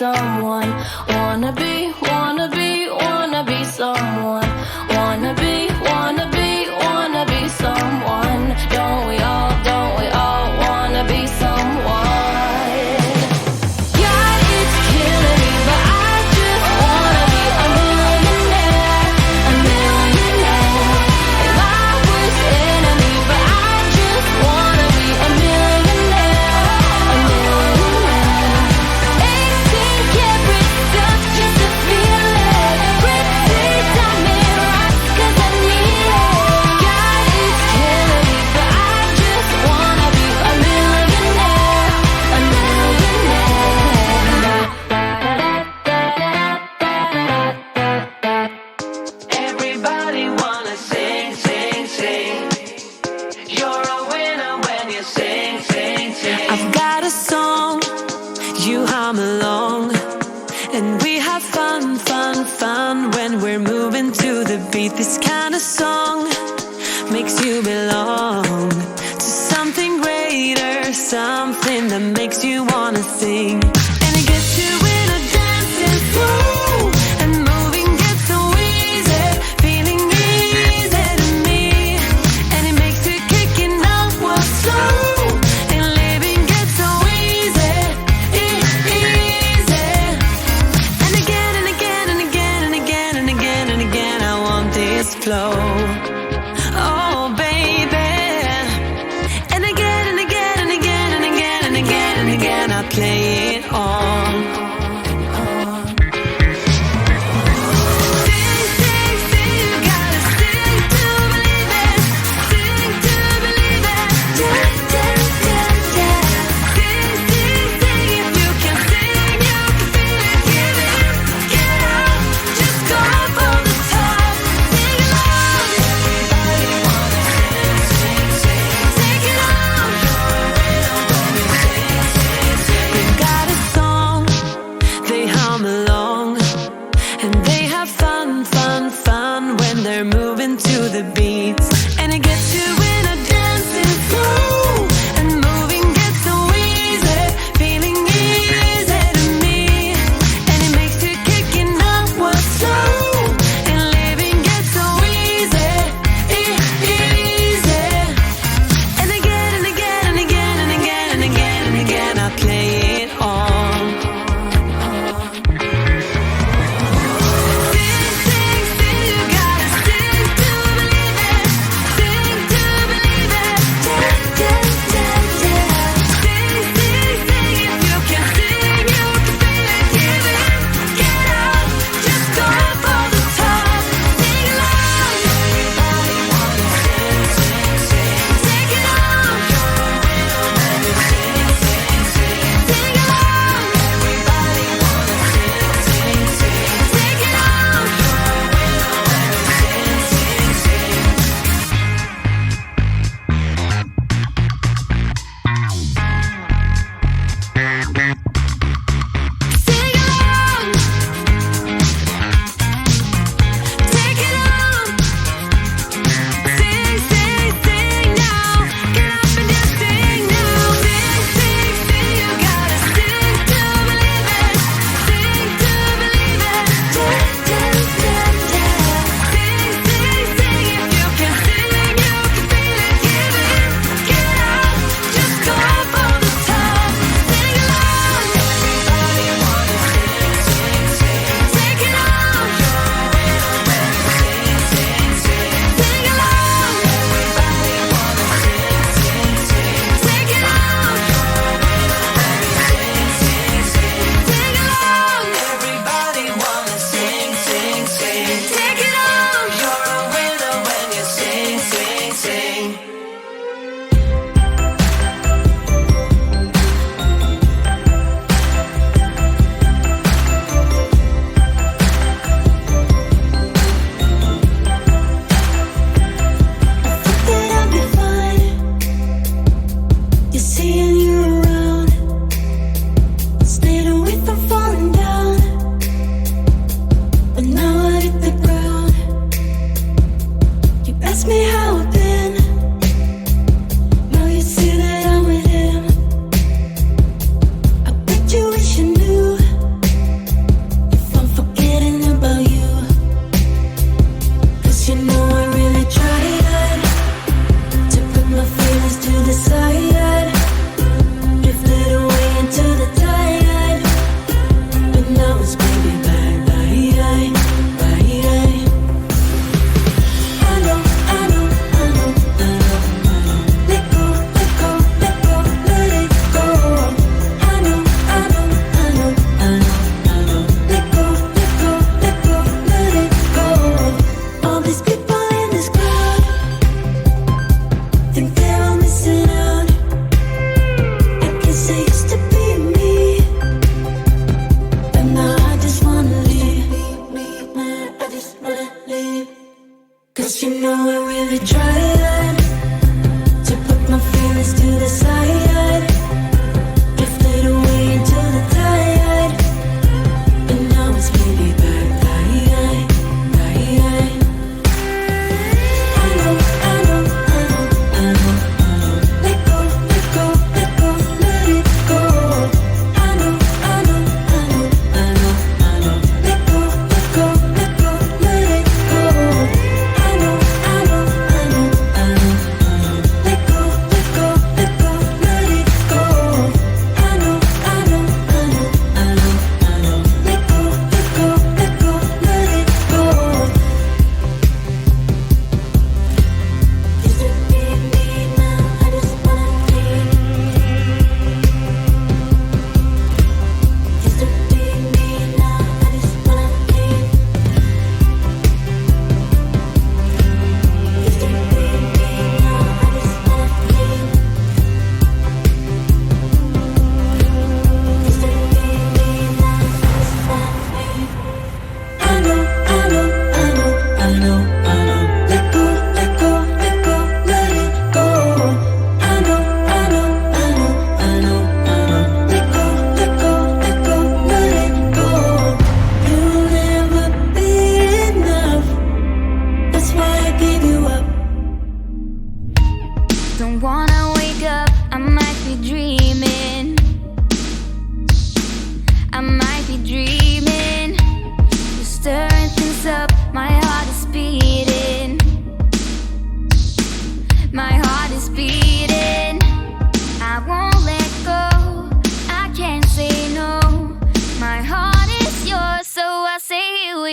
someone. Wanna be someone. Wanna be someone. Don't we all wanna be someone? God, it's killing me, but I just wanna be a millionaire, a millionaire. And my worst enemy, but I just wanna be a millionaire, a millionaire. 18 karat stuff just to feel it. Pretty diamond rocks 'cause I need it. God, it's killing me, but I just wanna be a millionaire, a millionaire. Everybody wanna sing, sing, sing. You're a winner when you sing, sing, sing. I've got a song, you hum along, and we have fun, fun, fun when we're moving to the beat. This kind of song makes you belong to something greater, something that makes you wanna sing. And it gets you in a dancing flow, and moving gets so easy, feeling easy to me. And it makes you kicking out what's slow, and living gets so easy, easy. And again and again and again and again and again and again, I want this flow. Oh, baby. And again and again and again and again and again and again, I play it on. Sing, sing, sing, you gotta sing to believe it. Sing to believe it. Yeah, yeah, yeah, yeah. Sing, sing, sing, if you can sing, you can feel it. Give it, get up, just go for the top. Sing along. Everybody wanna sing, sing, sing. Take it on. They've got a song, they hum along, and they have fun, fun, fun when they're moving to the beats. And it gets you in a dancing flow, and moving gets so easy, feeling easy to me. And it makes you kicking up what's slow, and living gets so easy, easy. And again and again and again and again and again and again, I play it on. Sing, sing, sing, you gotta sing to believe it.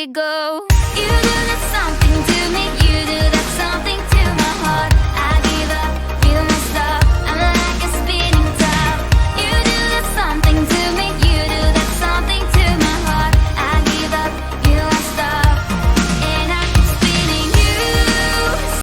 we go.